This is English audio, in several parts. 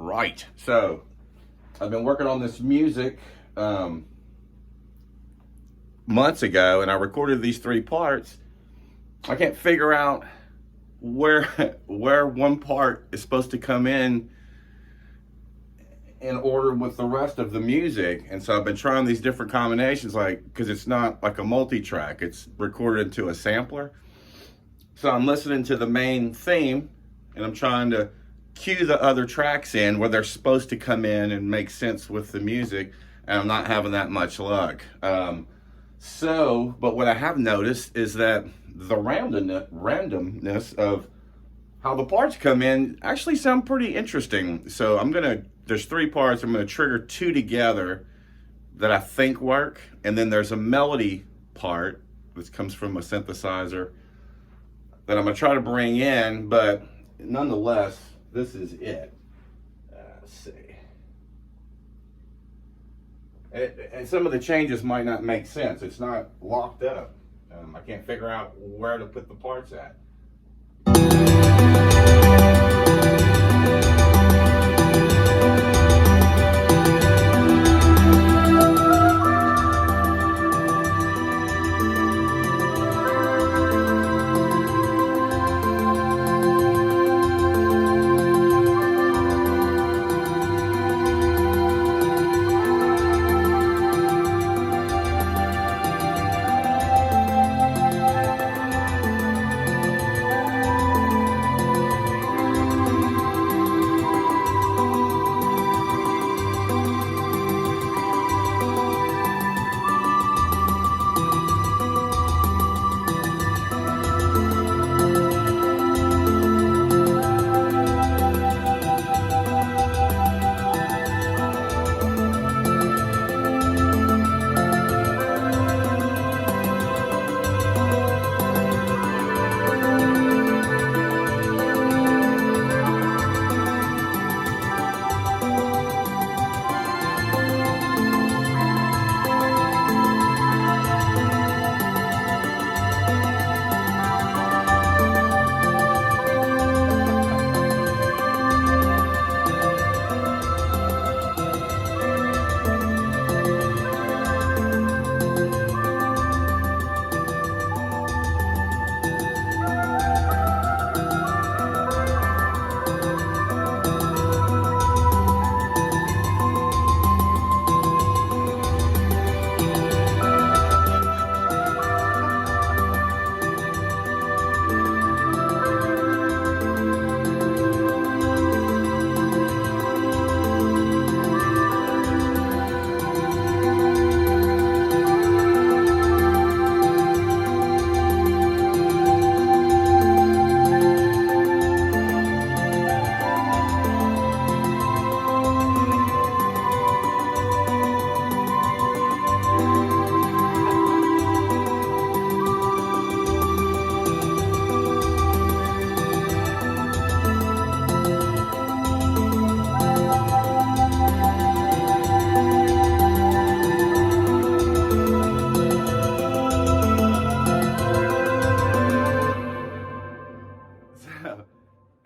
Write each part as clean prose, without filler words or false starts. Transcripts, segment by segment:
right, so I've been working on this music months ago, and I recorded these 3 parts. I can't figure out where one part is supposed to come in order with the rest of the music, and so I've been trying these different combinations, like, because it's not like a multi-track, it's recorded into a sampler. So I'm listening to the main theme and I'm trying to cue the other tracks in where they're supposed to come in and make sense with the music, and I'm not having that much luck. But what I have noticed is that the randomness of how the parts come in actually sound pretty interesting. So there's 3 parts, I'm gonna trigger 2 together that I think work, and then there's a melody part that comes from a synthesizer that I'm gonna try to bring in, but nonetheless, this is it. Let's see. And some of the changes might not make sense. It's not locked up. I can't figure out where to put the parts at.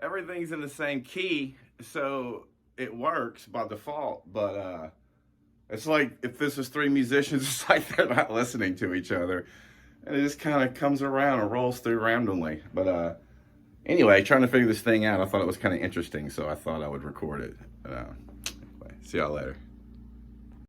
Everything's in the same key, so it works by default, but it's like if this was 3 musicians, it's like they're not listening to each other, and it just kind of comes around and rolls through randomly. But anyway, trying to figure this thing out, I thought it was kind of interesting, so I thought I would record it. Anyway, see y'all later.